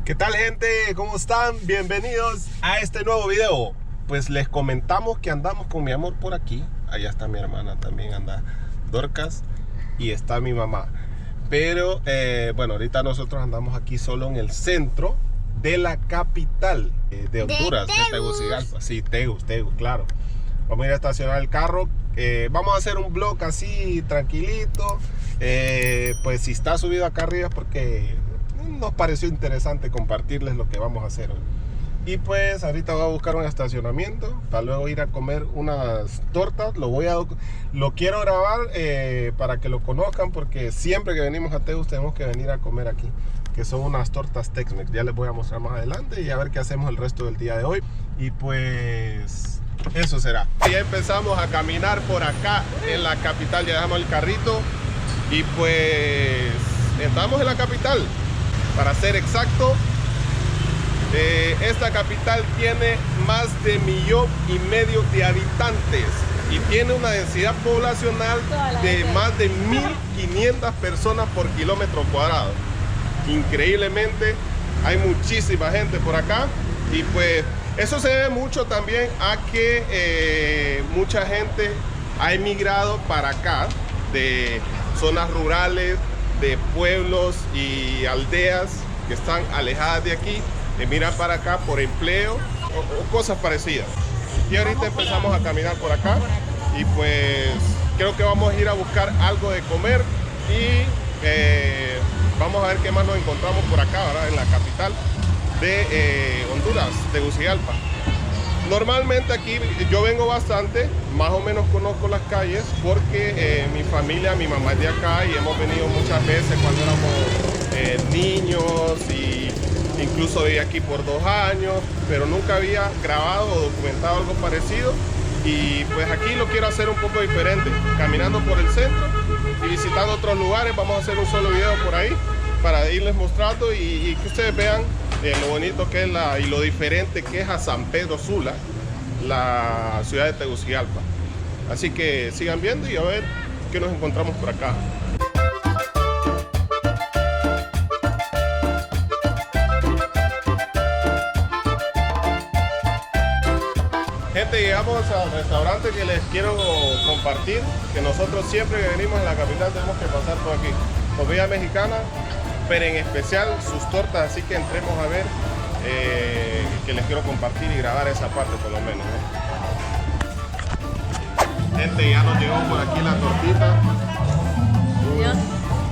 ¿Qué tal, gente? ¿Cómo están? Bienvenidos a este nuevo video. Pues les comentamos que andamos con mi amor por aquí. Allá está mi hermana, también anda Dorcas, y está mi mamá. Pero bueno, ahorita nosotros andamos aquí solo en el centro de la capital de Honduras, de Tegucigalpa. Sí, Tegus, claro. Vamos a ir a estacionar el carro. Vamos a hacer un vlog así tranquilito. Pues si está subido acá arriba es porque nos pareció interesante compartirles lo que vamos a hacer hoy. Y pues ahorita voy a buscar un estacionamiento para luego ir a comer unas tortas. Lo quiero grabar para que lo conozcan, porque siempre que venimos a Tegus tenemos que venir a comer aquí, que son unas tortas Tex-Mex. Ya les voy a mostrar más adelante y a ver qué hacemos el resto del día de hoy. Y pues eso será. Ya empezamos a caminar por acá en la capital. Ya dejamos el carrito y pues estamos en la capital. Para ser exacto, esta capital tiene más de 1,5 millones de habitantes y tiene una densidad poblacional de más de 1,500 personas por kilómetro cuadrado. Increíblemente hay muchísima gente por acá, y pues eso se debe mucho también a que mucha gente ha emigrado para acá de zonas rurales, de pueblos y aldeas que están alejadas de aquí, miran para acá por empleo o cosas parecidas. Y ahorita empezamos a caminar por acá y pues creo que vamos a ir a buscar algo de comer y vamos a ver qué más nos encontramos por acá, ¿verdad? En la capital de Honduras, Tegucigalpa. Normalmente aquí yo vengo bastante, más o menos conozco las calles porque mi familia, mi mamá es de acá y hemos venido muchas veces cuando éramos niños, y incluso viví aquí por 2 años, pero nunca había grabado o documentado algo parecido. Y pues aquí lo quiero hacer un poco diferente, caminando por el centro y visitando otros lugares. Vamos a hacer un solo video por ahí para irles mostrando y que ustedes vean lo bonito que es y lo diferente que es a San Pedro Sula, la ciudad de Tegucigalpa. Así que sigan viendo y a ver qué nos encontramos por acá. Gente, llegamos al restaurante que les quiero compartir, que nosotros siempre que venimos a la capital tenemos que pasar por aquí. Comida mexicana, pero en especial sus tortas, así que entremos a ver, que les quiero compartir y grabar esa parte por lo menos, Gente, ya nos llegó por aquí la tortita.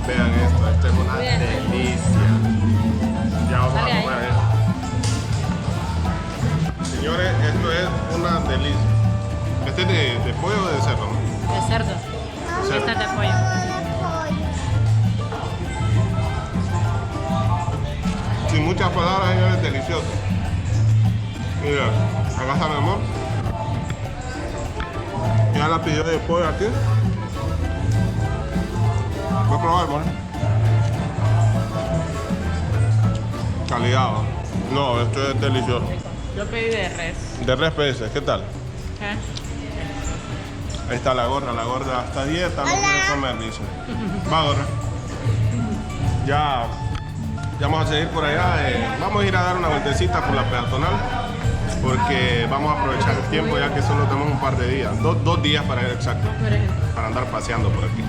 Vean esto es una delicia. Ya vamos a comer esto. Señores, esto es una delicia. Este es de pollo o de cerdo, ¿no? De cerdo. Esta es de pollo. Sin muchas palabras, señores, es delicioso. Mira, acá está mi amor. Ya la pidió de pollo aquí. Voy a probar, amor. Calidad. No, esto es delicioso. Yo pedí de res. De res peces, ¿qué tal? Ahí está la gorda está a dieta, no quiere comer, dice. Va, gorda. Ya vamos a seguir por allá. Vamos a ir a dar una vueltecita por la peatonal, porque vamos a aprovechar el tiempo, ya que solo tenemos un par de días, dos días para ir exacto, para andar paseando por aquí.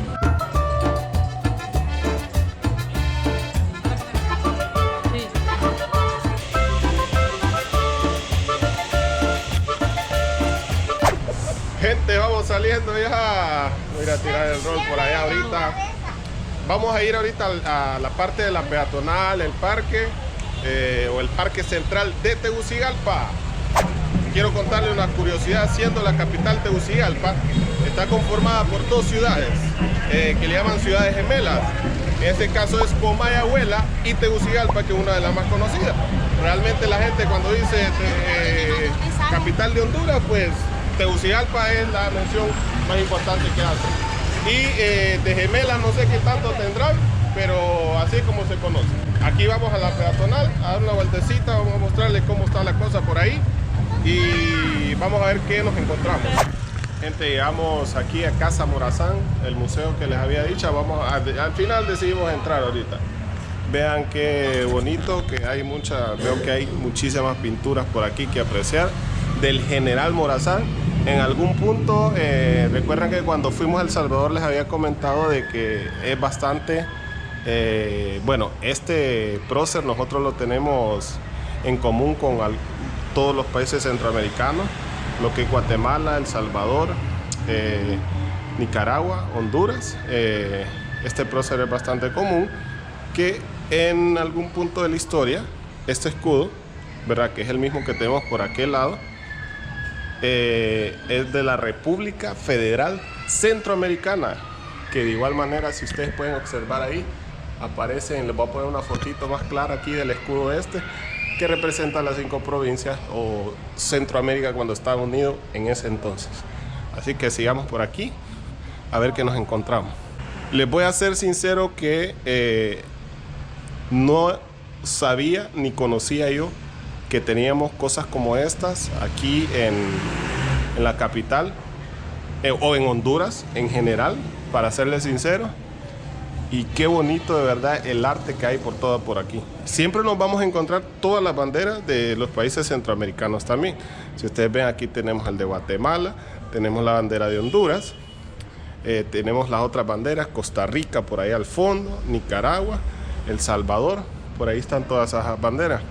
Gente, vamos saliendo ya. Voy a ir a tirar el rol por allá ahorita. Vamos a ir ahorita a la parte de la peatonal, el parque, o el parque central de Tegucigalpa. Quiero contarle una curiosidad. Siendo la capital Tegucigalpa, está conformada por 2 ciudades que le llaman ciudades gemelas. En este caso es Comayagüela y Tegucigalpa, que es una de las más conocidas. Realmente la gente cuando dice capital de Honduras, pues Tegucigalpa es la mención más importante que hace. Y de gemelas no sé qué tanto tendrán, pero así es como se conoce. Aquí vamos a la peatonal a dar una vueltecita, vamos a mostrarles cómo está la cosa por ahí y vamos a ver qué nos encontramos. Gente, llegamos aquí a Casa Morazán, el museo que les había dicho. Al final decidimos entrar ahorita. Vean qué bonito, que hay veo que hay muchísimas pinturas por aquí que apreciar del general Morazán. En algún punto, recuerdan que cuando fuimos a El Salvador les había comentado de que es bastante, bueno, este prócer nosotros lo tenemos en común con todos los países centroamericanos, lo que Guatemala, El Salvador, Nicaragua, Honduras. Este prócer es bastante común, que en algún punto de la historia, este escudo, ¿verdad?, que es el mismo que tenemos por aquel lado, es de la República Federal Centroamericana, que de igual manera, si ustedes pueden observar ahí, aparecen, les voy a poner una fotito más clara aquí del escudo este, que representa las 5 provincias o Centroamérica cuando estaba unido en ese entonces. Así que sigamos por aquí a ver qué nos encontramos. Les voy a ser sincero que no sabía ni conocía yo que teníamos cosas como estas aquí en la capital o en Honduras en general, para serles sincero. Y qué bonito de verdad el arte que hay por aquí. Siempre nos vamos a encontrar todas las banderas de los países centroamericanos también. Si ustedes ven, aquí tenemos el de Guatemala, tenemos la bandera de Honduras, tenemos las otras banderas, Costa Rica por ahí al fondo, Nicaragua, El Salvador, por ahí están todas esas banderas.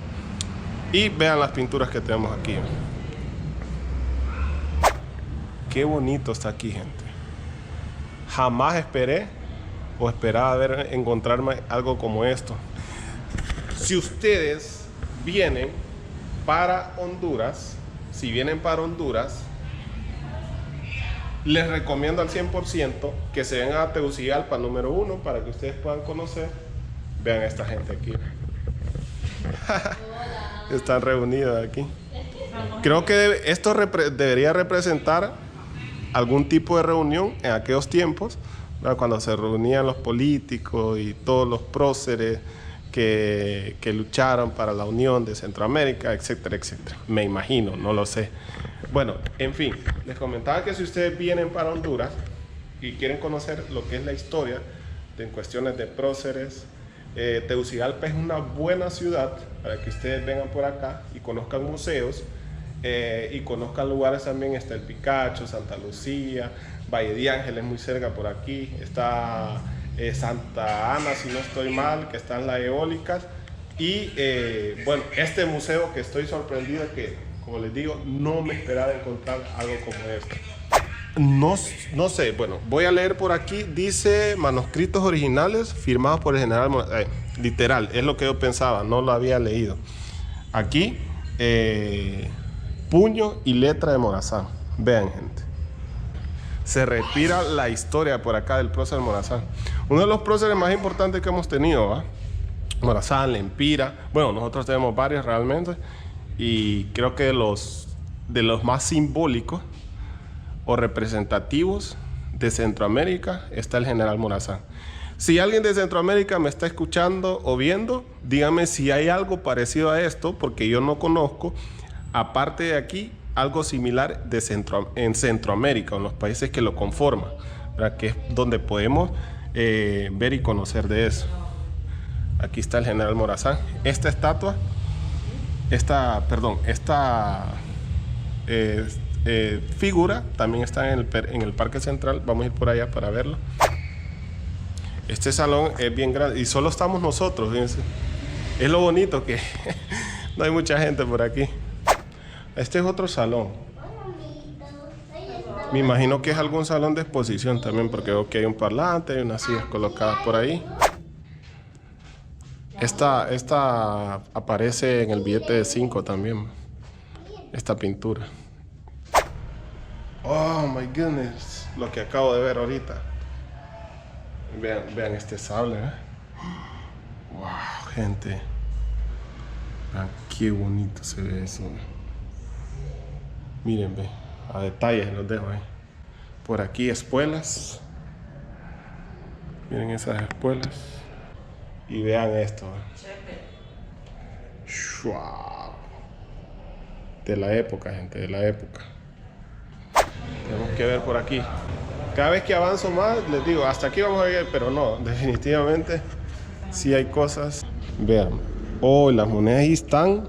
Y vean las pinturas que tenemos aquí. Qué bonito está aquí, gente. Jamás esperaba encontrarme algo como esto. Si ustedes vienen para Honduras, les recomiendo al 100% que se vengan a Tegucigalpa número 1 para que ustedes puedan conocer. Vean a esta gente aquí. Están reunidos aquí. Creo que esto debería representar algún tipo de reunión en aquellos tiempos, ¿verdad?, cuando se reunían los políticos y todos los próceres que lucharon para la unión de Centroamérica, etcétera, etcétera. Me imagino, no lo sé. Bueno, en fin, les comentaba que si ustedes vienen para Honduras y quieren conocer lo que es la historia en cuestiones de próceres, Tegucigalpa es una buena ciudad para que ustedes vengan por acá y conozcan museos y conozcan lugares también. Está el Picacho, Santa Lucía, Valle de Ángeles muy cerca por aquí, está Santa Ana, si no estoy mal, que están las eólicas, y bueno, este museo que estoy sorprendido que, como les digo, no me esperaba encontrar algo como esto. No sé, bueno, voy a leer por aquí, dice manuscritos originales firmados por el general literal, es lo que yo pensaba, no lo había leído. Aquí, puño y letra de Morazán. Vean, gente, se respira la historia por acá del prócer Morazán, uno de los próceres más importantes que hemos tenido, ¿va? Morazán, Lempira, bueno, nosotros tenemos varios realmente, y creo que de los más simbólicos o representativos de Centroamérica está el general Morazán. Si alguien de Centroamérica me está escuchando o viendo, dígame si hay algo parecido a esto, porque yo no conozco, aparte de aquí, algo similar en Centroamérica, en los países que lo conforman, ¿verdad?, que es donde podemos ver y conocer de eso. Aquí está el general Morazán. Esta estatua, esta figura también está en el Parque Central. Vamos a ir por allá para verlo. Este salón es bien grande y solo estamos nosotros, fíjense. Es lo bonito que no hay mucha gente por aquí. Este es otro salón. Me imagino que es algún salón de exposición también, porque veo que hay un parlante, hay unas sillas colocadas por ahí. Esta aparece en el billete de 5 también, esta pintura. Oh my goodness, lo que acabo de ver ahorita. Vean este sable, ¿eh? Wow, gente. Vean qué bonito se ve eso. Miren, ve, a detalles los dejo ahí. Por aquí espuelas. Miren esas espuelas. Y vean esto. Wow. De la época, gente, de la época. Tenemos que ver por aquí. Cada vez que avanzo más, les digo, hasta aquí vamos a ir, pero no, definitivamente Sí hay cosas. Vean. Oh, las monedas ahí están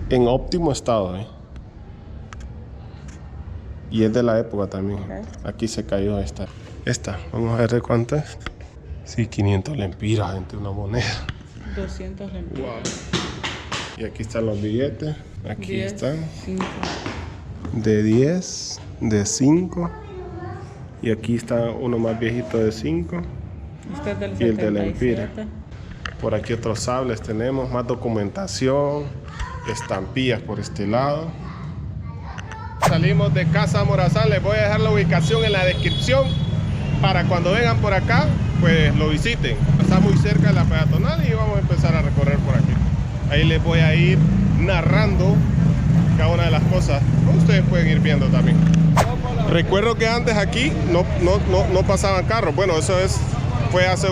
en óptimo estado. Y es de la época también. Aquí se cayó esta. Vamos a ver de cuánto es. Sí, 500 lempiras, gente, una moneda. 200 lempiras. Wow. Y aquí están los billetes. Aquí 10, están. 5. De 10, de 5. Y aquí está uno más viejito de 5. Este es del Y el de lempira. 77. Por aquí otros sables tenemos, más documentación, estampillas por este lado. Salimos de Casa Morazán, les voy a dejar la ubicación en la descripción para cuando vengan por acá, pues lo visiten. Está muy cerca de la peatonal y vamos a empezar a recorrer por aquí. Ahí les voy a ir narrando cada una de las cosas. Ustedes pueden ir viendo también. Recuerdo que antes aquí no pasaban carros. Bueno, eso fue hace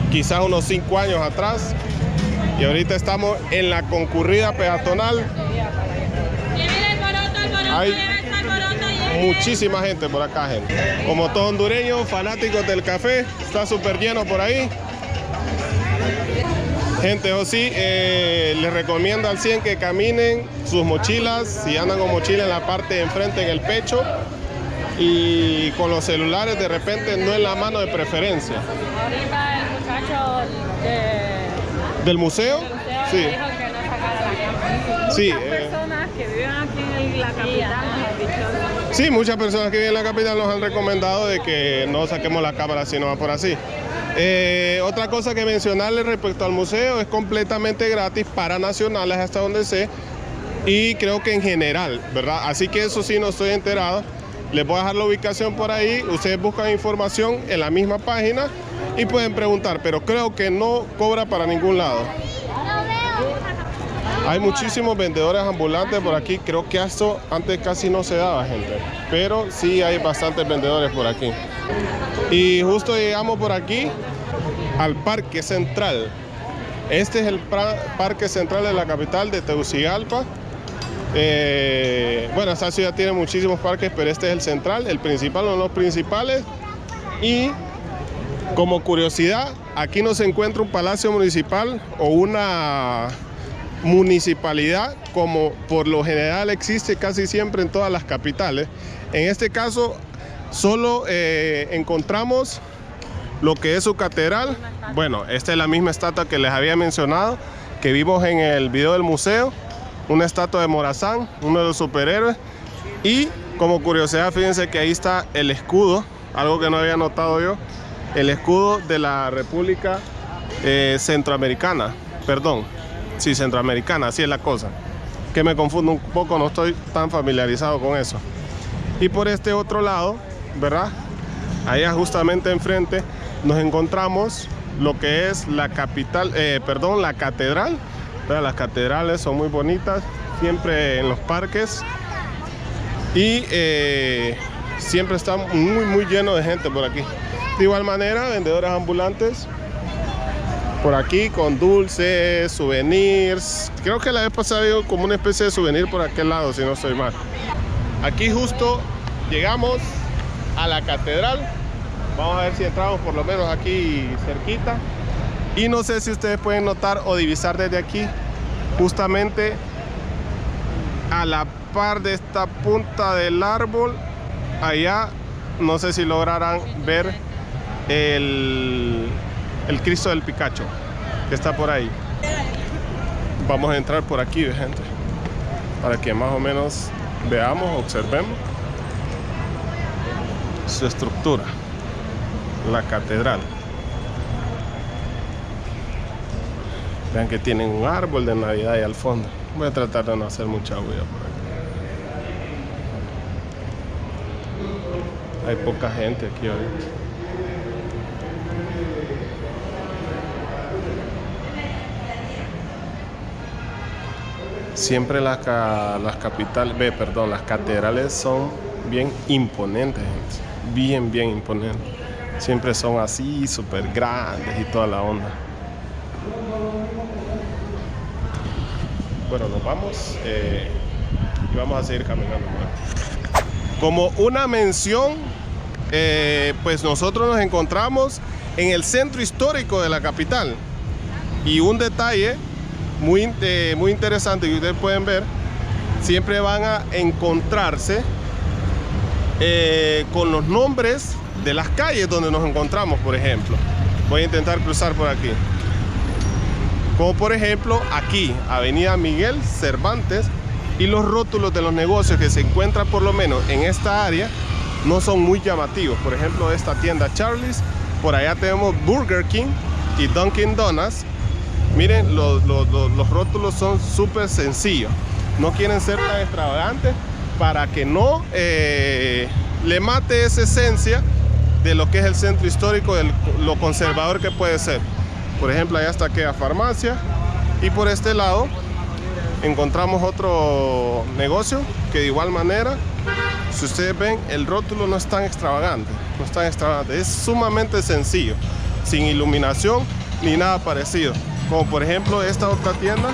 quizás unos 5 años atrás. Y ahorita estamos en la concurrida peatonal. Hay muchísima gente por acá, gente. Como todos hondureños, fanáticos del café, está súper lleno por ahí. Gente, o sí, les recomiendo al 100 que caminen sus mochilas, si andan con mochila en la parte de enfrente, en el pecho, y con los celulares de repente no en la mano de preferencia. Ahorita el muchacho ¿Del museo? Sí. dijo que no sacara la cámara. Sí, Muchas personas que viven aquí en la capital nos han dicho. Sí, muchas personas que viven en la capital nos han recomendado de que no saquemos la cámara si no va por así. Otra cosa que mencionarles respecto al museo, es completamente gratis para nacionales hasta donde sé, y creo que en general, ¿verdad? Así que eso sí no estoy enterado. Les voy a dejar la ubicación por ahí, ustedes buscan información en la misma página y pueden preguntar, pero creo que no cobra para ningún lado. Hay muchísimos vendedores ambulantes por aquí, creo que esto antes casi no se daba, gente, pero sí hay bastantes vendedores por aquí. Y justo llegamos por aquí al Parque Central. Este es el Parque Central de la capital de Tegucigalpa. Bueno, esta ciudad tiene muchísimos parques, pero este es el central, el principal, uno de los principales. Y como curiosidad, aquí no se encuentra un palacio municipal o una municipalidad como por lo general existe casi siempre en todas las capitales. En este caso solo encontramos lo que es su catedral. Bueno, esta es la misma estatua que les había mencionado, que vimos en el video del museo, una estatua de Morazán, uno de los superhéroes. Y como curiosidad, fíjense que ahí está el escudo, algo que no había notado yo, el escudo de la República Centroamericana, perdón, sí, Centroamericana, así es la cosa, que me confundo un poco, no estoy tan familiarizado con eso. Y por este otro lado, ¿verdad? Allá justamente enfrente nos encontramos lo que es la capital, la catedral. ¿Verdad? Las catedrales son muy bonitas, siempre en los parques. Y siempre está muy lleno de gente por aquí. De igual manera, vendedores ambulantes por aquí con dulces, souvenirs. Creo que la vez pasada había como una especie de souvenir por aquel lado, si no estoy mal. Aquí justo llegamos a la catedral. Vamos a ver si entramos por lo menos aquí cerquita. Y no sé si ustedes pueden notar o divisar desde aquí, justamente a la par de esta punta del árbol, allá, no sé si lograrán ver el Cristo del Picacho, que está por ahí. Vamos a entrar por aquí, gente, para que más o menos veamos, observemos su estructura, la catedral. Vean que tienen un árbol de Navidad ahí al fondo. Voy a tratar de no hacer mucha bulla por aquí. Hay poca gente aquí ahorita. Siempre las catedrales son bien imponentes, gente. Bien imponentes. Siempre son así, súper grandes y toda la onda. Bueno, nos vamos y vamos a seguir caminando. Como una mención, pues nosotros nos encontramos en el centro histórico de la capital. Y un detalle muy interesante que ustedes pueden ver, siempre van a encontrarse con los nombres de las calles donde nos encontramos. Por ejemplo, voy a intentar cruzar por aquí, como por ejemplo aquí, Avenida Miguel Cervantes, y los rótulos de los negocios que se encuentran por lo menos en esta área no son muy llamativos. Por ejemplo, esta tienda Charlie's, por allá tenemos Burger King y Dunkin' Donuts. Miren, los rótulos son súper sencillos, no quieren ser tan extravagantes para que no le mate esa esencia de lo que es el centro histórico, de lo conservador que puede ser. Por ejemplo, allá está aquella farmacia, y por este lado encontramos otro negocio que de igual manera, si ustedes ven, el rótulo no es tan extravagante, es sumamente sencillo, sin iluminación ni nada parecido. Como por ejemplo esta otra tienda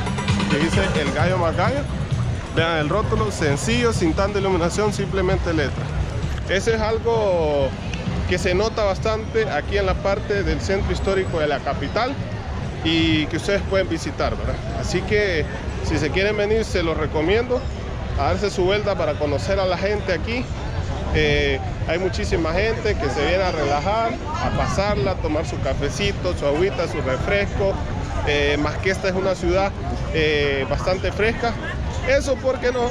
que dice El Gallo Más Gallo. Vean el rótulo, sencillo, sin tanta iluminación, simplemente letra. Eso es algo que se nota bastante aquí en la parte del centro histórico de la capital y que ustedes pueden visitar, ¿verdad? Así que si se quieren venir, se los recomiendo a darse su vuelta para conocer a la gente aquí. Hay muchísima gente que se viene a relajar, a pasarla, a tomar su cafecito, su agüita, su refresco. Más que esta es una ciudad bastante fresca. Eso porque no,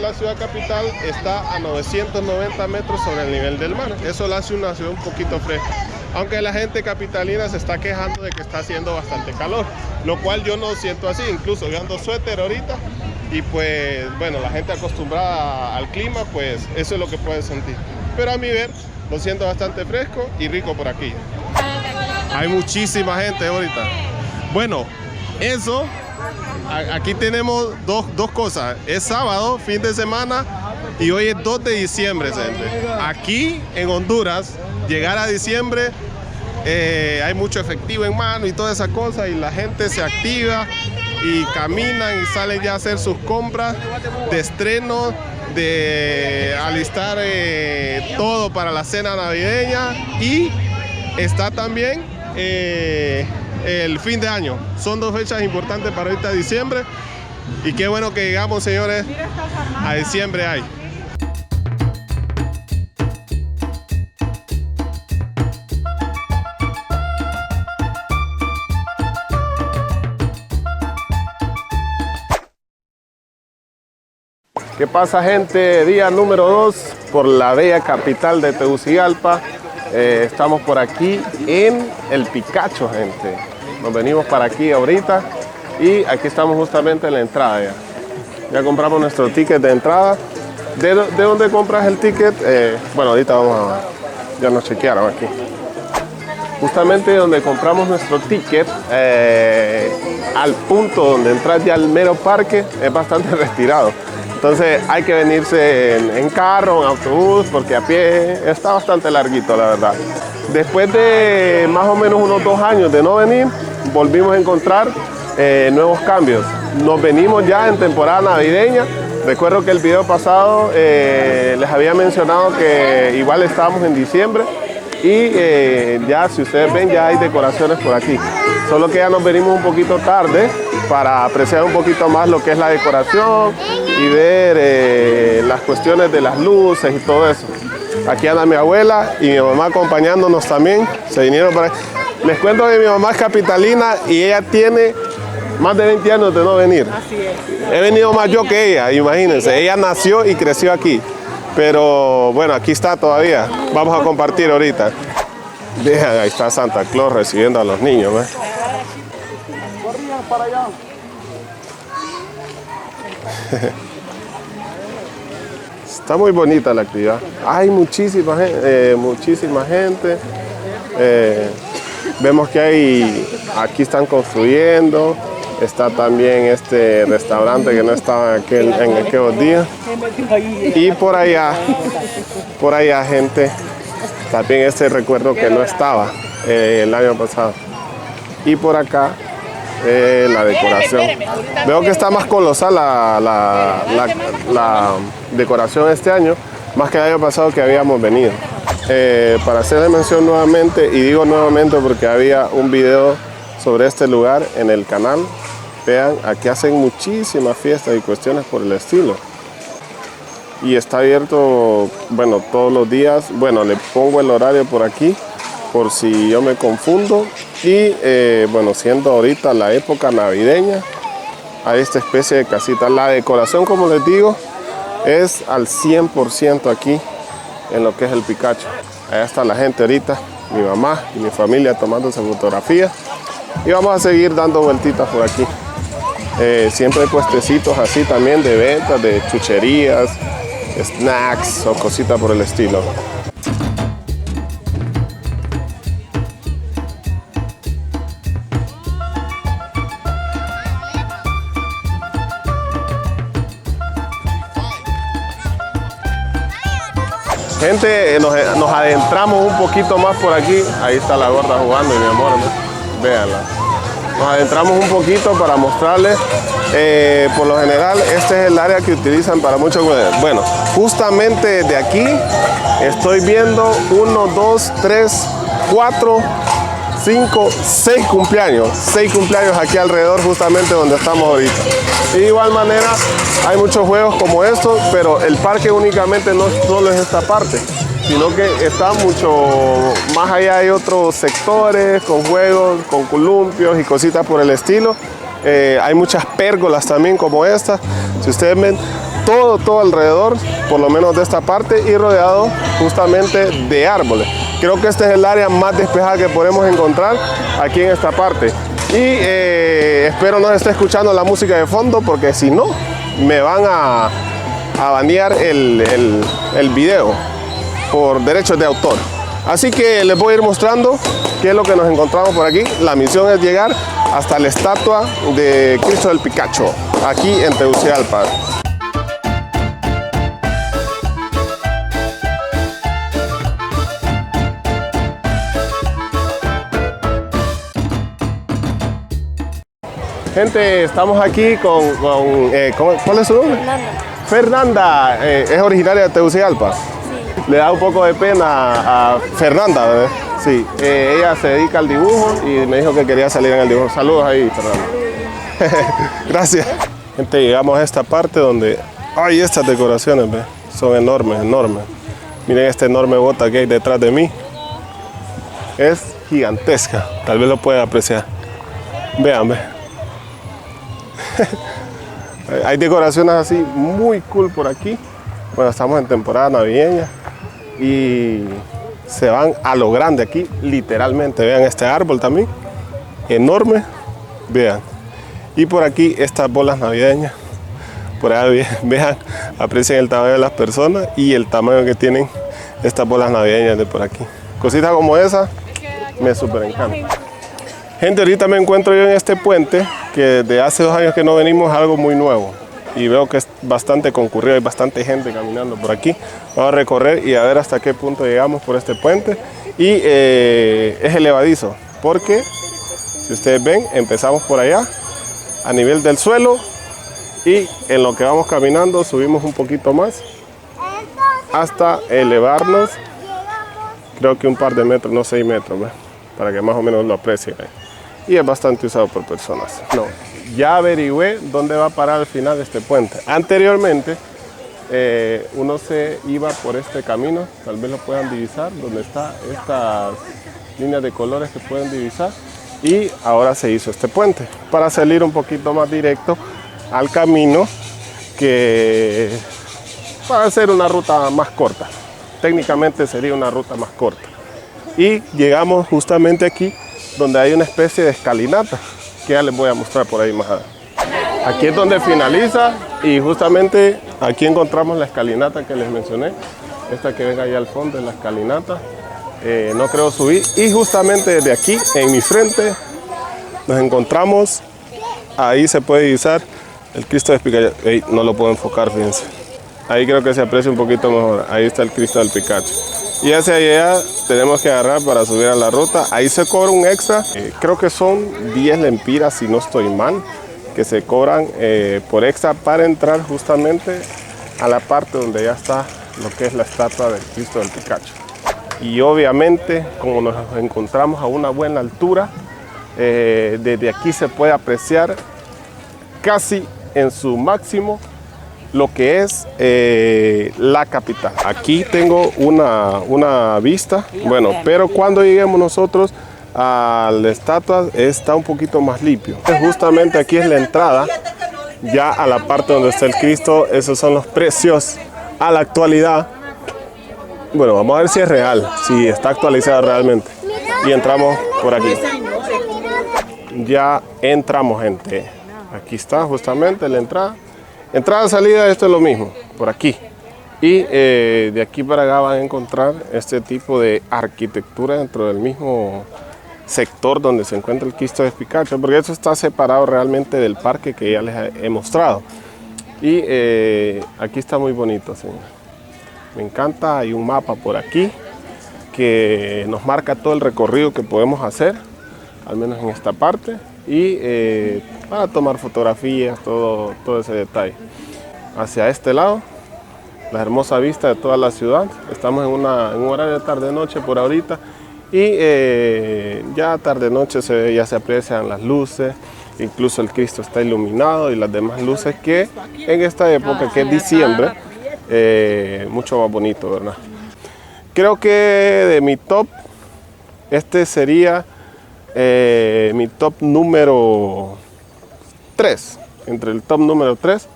la ciudad capital está a 990 metros sobre el nivel del mar. Eso la hace una ciudad un poquito fresca. Aunque la gente capitalina se está quejando de que está haciendo bastante calor, lo cual yo no siento así. Incluso yo ando suéter ahorita y pues bueno, la gente acostumbrada al clima, pues eso es lo que puede sentir. Pero a mi ver, lo siento bastante fresco y rico por aquí. Hay muchísima gente ahorita. Bueno, eso, aquí tenemos dos cosas. Es sábado, fin de semana, y hoy es 2 de diciembre, gente. Aquí en Honduras, llegar a diciembre, hay mucho efectivo en mano y toda esa cosa, y la gente se activa y caminan y salen ya a hacer sus compras de estreno, de alistar todo para la cena navideña, y está también el fin de año. Son 2 fechas importantes para ahorita diciembre, y qué bueno que llegamos, señores, a diciembre. Hay ¿Qué pasa, gente? Día número 2 por la bella capital de Tegucigalpa. Estamos por aquí en el Picacho, gente. Nos venimos para aquí ahorita y aquí estamos justamente en la entrada. Ya compramos nuestro ticket de entrada. ¿De dónde compras el ticket? Bueno, ahorita ya nos chequearon aquí. Justamente donde compramos nuestro ticket, al punto donde entras ya al mero parque, es bastante retirado. Entonces hay que venirse en carro, en autobús, porque a pie está bastante larguito, la verdad. Después de más o menos unos 2 años de no venir, volvimos a encontrar nuevos cambios. Nos venimos ya en temporada navideña. Recuerdo que el video pasado les había mencionado que igual estábamos en diciembre, y ya, si ustedes ven, ya hay decoraciones por aquí. Solo que ya nos venimos un poquito tarde para apreciar un poquito más lo que es la decoración y ver las cuestiones de las luces y todo eso. Aquí anda mi abuela y mi mamá acompañándonos también. Se vinieron para... Les cuento que mi mamá es capitalina y ella tiene más de 20 años de no venir. Así es. He venido más yo que ella, imagínense. Ella nació y creció aquí. Pero bueno, aquí está todavía. Vamos a compartir ahorita. Vean, ahí está Santa Claus recibiendo a los niños, ¿ves? Corrían para allá. Está muy bonita la actividad. Hay muchísima gente. Vemos que aquí están construyendo. Está también este restaurante que no estaba en aquellos días. Y por allá, gente, también este recuerdo que no estaba el año pasado. Y por acá, la decoración. Veo que está más colosal la decoración este año, más que el año pasado que habíamos venido. para hacerle mención nuevamente, y digo nuevamente porque había un video sobre este lugar en el canal. Vean, aquí hacen muchísimas fiestas y cuestiones por el estilo. Y está abierto, bueno, todos los días. Bueno, le pongo el horario por aquí, por si yo me confundo. Y bueno, siendo ahorita la época navideña, hay esta especie de casita. La decoración, como les digo, es al 100% aquí en lo que es el Picacho. Allá está la gente ahorita, mi mamá y mi familia tomándose fotografías. Y vamos a seguir dando vueltitas por aquí. Siempre hay puestecitos así también de ventas, de chucherías, snacks o cositas por el estilo. Gente, nos adentramos un poquito más por aquí. Ahí está la gorda jugando, y mi amor, ¿no? Véanla. Nos adentramos un poquito para mostrarles. Por lo general, este es el área que utilizan para muchos juegos. Bueno, justamente de aquí estoy viendo 1, 2, 3, 4, 5, 6 cumpleaños. 6 cumpleaños aquí alrededor, justamente donde estamos ahorita. Y de igual manera, hay muchos juegos como estos, pero el parque únicamente no solo es esta parte, sino que está mucho más allá. Hay otros sectores con juegos, con columpios y cositas por el estilo. Hay muchas pérgolas también como esta. Si ustedes ven, todo alrededor, por lo menos de esta parte, y rodeado justamente de árboles. Creo que este es el área más despejada que podemos encontrar aquí en esta parte. Y espero no esté escuchando la música de fondo, porque si no, me van a banear el video por derechos de autor. Así que les voy a ir mostrando qué es lo que nos encontramos por aquí. La misión es llegar hasta la estatua de Cristo del Picacho, aquí en Tegucigalpa. Gente, estamos aquí con ¿cuál es su nombre? Fernanda. ¿Es originaria de Tegucigalpa? Sí. Le da un poco de pena a Fernanda, ¿verdad? Sí. Ella se dedica al dibujo y me dijo que quería salir en el dibujo. Saludos ahí, Fernanda. Gracias. Gente, llegamos a esta parte donde hay estas decoraciones, ¿ve? Son enormes, enormes. Miren esta enorme bota que hay detrás de mí. Es gigantesca. Tal vez lo pueden apreciar. Vean, ve. Hay decoraciones así muy cool por aquí. Bueno, estamos en temporada navideña y se van a lo grande aquí, literalmente. Vean este árbol también, enorme. Vean. Y por aquí estas bolas navideñas. Por allá vean, aprecien el tamaño de las personas y el tamaño que tienen estas bolas navideñas de por aquí. Cositas como esa me súper encantan. Gente, ahorita me encuentro yo en este puente que desde hace 2 años que no venimos, algo muy nuevo. Y veo que es bastante concurrido, hay bastante gente caminando por aquí. Vamos a recorrer y a ver hasta qué punto llegamos por este puente. Y es elevadizo, porque si ustedes ven, empezamos por allá, a nivel del suelo. Y en lo que vamos caminando, subimos un poquito más, hasta elevarnos, creo que un par de metros, no 6 metros, ¿ves? Para que más o menos lo aprecien. Y es bastante usado por personas. No, ya averigüé dónde va a parar al final este puente. Anteriormente uno se iba por este camino, tal vez lo puedan divisar, donde están estas líneas de colores que pueden divisar, y ahora se hizo este puente para salir un poquito más directo al camino, que para hacer una ruta más corta. Técnicamente sería una ruta más corta. Y llegamos justamente aquí, donde hay una especie de escalinata, que ya les voy a mostrar por ahí más adelante. Aquí es donde finaliza, y justamente aquí encontramos la escalinata que les mencioné. Esta que ven allá al fondo es la escalinata. No creo subir. Y justamente desde aquí, en mi frente, nos encontramos, ahí se puede divisar el Cristo del Picacho. No lo puedo enfocar, fíjense. Ahí creo que se aprecia un poquito mejor. Ahí está el Cristo del Picacho. Y hacia allá tenemos que agarrar para subir a la ruta. Ahí se cobra un extra. Creo que son 10 lempiras, si no estoy mal, que se cobran por extra para entrar justamente a la parte donde ya está lo que es la estatua del Cristo del Picacho. Y obviamente, como nos encontramos a una buena altura, desde aquí se puede apreciar casi en su máximo lo que es la capital. Aquí tengo una vista, bueno, pero cuando lleguemos nosotros a la estatua está un poquito más limpio. Justamente aquí es la entrada, ya a la parte donde está el Cristo. Esos son los precios a la actualidad. Bueno, vamos a ver si es real, si está actualizada realmente. Y entramos por aquí. Ya entramos, gente. Aquí está justamente la entrada. Entrada, salida, esto es lo mismo, por aquí. Y de aquí para acá van a encontrar este tipo de arquitectura dentro del mismo sector donde se encuentra el Cristo de Picacho, porque eso está separado realmente del parque que ya les he mostrado. Y aquí está muy bonito, señor. Me encanta, hay un mapa por aquí que nos marca todo el recorrido que podemos hacer, al menos en esta parte, y para tomar fotografías, todo ese detalle. Hacia este lado, la hermosa vista de toda la ciudad. Estamos en un horario de tarde-noche por ahorita, y ya tarde-noche ya se aprecian las luces, incluso el Cristo está iluminado y las demás luces que en esta época, que es diciembre, mucho más bonito, ¿verdad? Creo que de mi top, este sería mi top número 3. Entre el top número 3,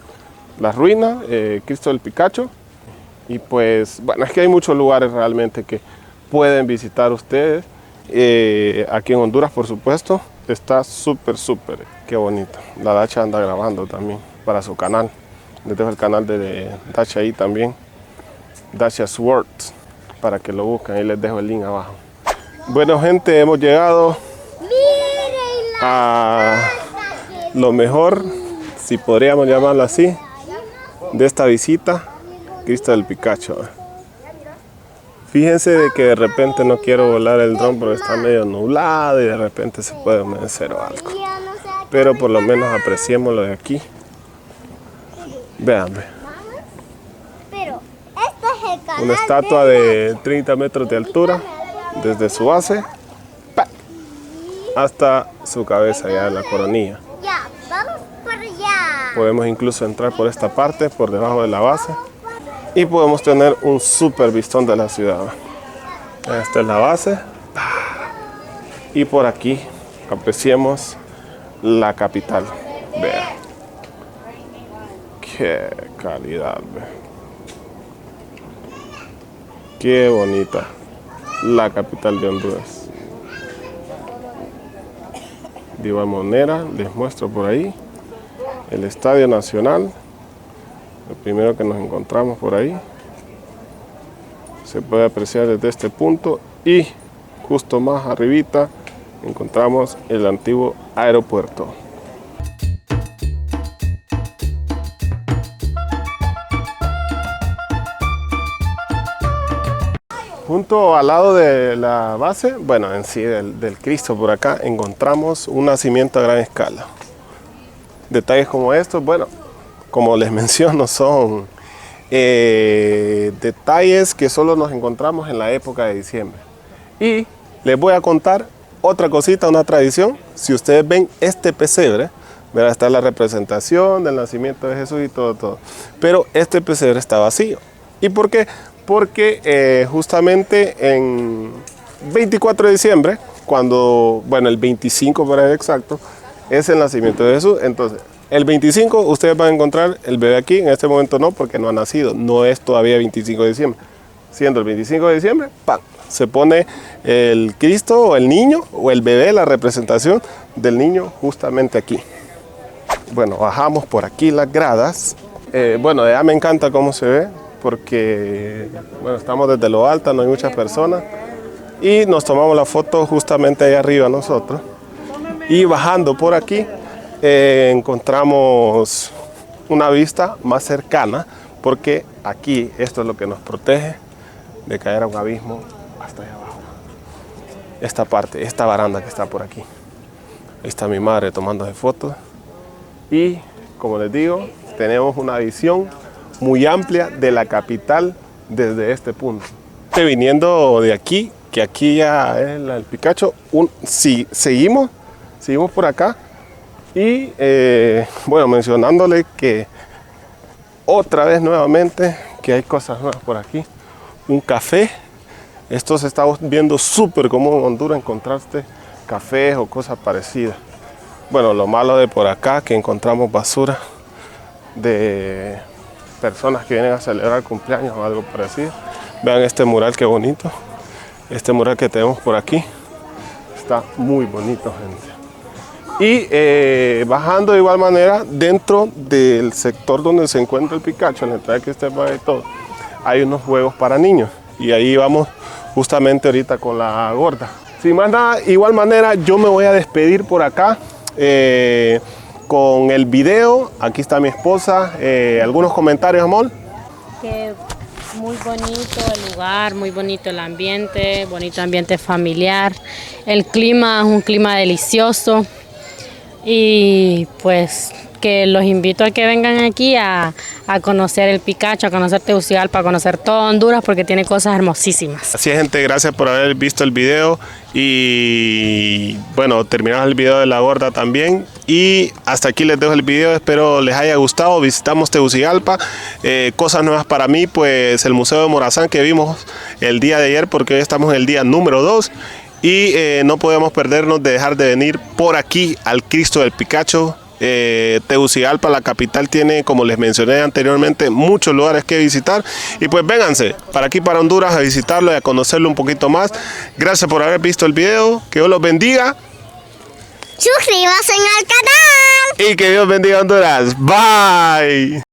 las ruinas, Cristo del Picacho. Y pues, bueno, es que hay muchos lugares realmente que pueden visitar ustedes. Aquí en Honduras, por supuesto, está súper, qué bonito. La Dacha anda grabando también para su canal. Les dejo el canal de Dacha ahí también, Dacha Swords, para que lo busquen. Ahí les dejo el link abajo. Bueno, gente, hemos llegado a lo mejor, si podríamos llamarlo así, de esta visita, Cristo del Picacho. Fíjense de que de repente no quiero volar el dron porque está medio nublado y de repente se puede humedecer o algo. Pero por lo menos apreciémoslo de aquí. Vean, una estatua de 30 metros de altura, desde su base hasta su cabeza, ya en la coronilla. Podemos incluso entrar por esta parte, por debajo de la base, y podemos tener un súper vistón de la ciudad. Esta es la base, y por aquí apreciemos la capital. Vean. Qué calidad, qué bonita la capital de Honduras. De igual manera les muestro por ahí el Estadio Nacional, lo primero que nos encontramos por ahí. Se puede apreciar desde este punto, y justo más arribita encontramos el antiguo aeropuerto. Junto al lado de la base, bueno, en sí del Cristo por acá, encontramos un nacimiento a gran escala. Detalles como estos, bueno, como les menciono, son detalles que solo nos encontramos en la época de diciembre. Y les voy a contar otra cosita, una tradición. Si ustedes ven este pesebre, verá, está la representación del nacimiento de Jesús y todo. Pero este pesebre está vacío. ¿Y por qué? Porque justamente en 24 de diciembre, cuando, bueno, el 25 para ser exacto, es el nacimiento de Jesús. Entonces, el 25 ustedes van a encontrar el bebé aquí. En este momento no, porque no ha nacido. No es todavía 25 de diciembre. Siendo el 25 de diciembre, ¡pam!, se pone el Cristo o el niño o el bebé, la representación del niño justamente aquí. Bueno, bajamos por aquí las gradas. Bueno, ya me encanta cómo se ve, porque bueno, estamos desde lo alto, no hay muchas personas, y nos tomamos la foto justamente ahí arriba nosotros. Y bajando por aquí encontramos una vista más cercana, porque aquí esto es lo que nos protege de caer a un abismo hasta allá abajo. Esta parte, esta baranda que está por aquí. Ahí está mi madre tomándose fotos. Y como les digo, tenemos una visión muy amplia de la capital desde este punto. Viniendo de aquí, que aquí ya es el Picacho, sí, seguimos por acá y bueno, mencionándole que otra vez nuevamente que hay cosas nuevas por aquí. Un café, esto se está viendo súper común en Honduras encontrarte cafés o cosas parecidas. Bueno, lo malo de por acá que encontramos basura de personas que vienen a celebrar cumpleaños o algo parecido. Vean este mural, qué bonito. Este mural que tenemos por aquí está muy bonito, gente. Y bajando de igual manera, dentro del sector donde se encuentra el Picacho, en la entrada que usted va y todo, hay unos juegos para niños. Y ahí vamos justamente ahorita con la gorda. Sin más nada, igual manera, yo me voy a despedir por acá con el video. Aquí está mi esposa. ¿Algunos comentarios, amor? Que muy bonito el lugar, muy bonito el ambiente, bonito ambiente familiar. El clima es un clima delicioso. Y pues que los invito a que vengan aquí a conocer el Picacho, a conocer Tegucigalpa, a conocer todo Honduras porque tiene cosas hermosísimas. Así es, gente, gracias por haber visto el video y bueno, terminamos el video de la gorda también y hasta aquí les dejo el video, espero les haya gustado. Visitamos Tegucigalpa, cosas nuevas para mí, pues el Museo de Morazán que vimos el día de ayer porque hoy estamos en el día número 2. Y no podemos perdernos de dejar de venir por aquí al Cristo del Picacho. Tegucigalpa, la capital, tiene, como les mencioné anteriormente, muchos lugares que visitar. Y pues vénganse para aquí, para Honduras, a visitarlo y a conocerlo un poquito más. Gracias por haber visto el video. Que Dios los bendiga. Suscríbase al canal. Y que Dios bendiga a Honduras. Bye.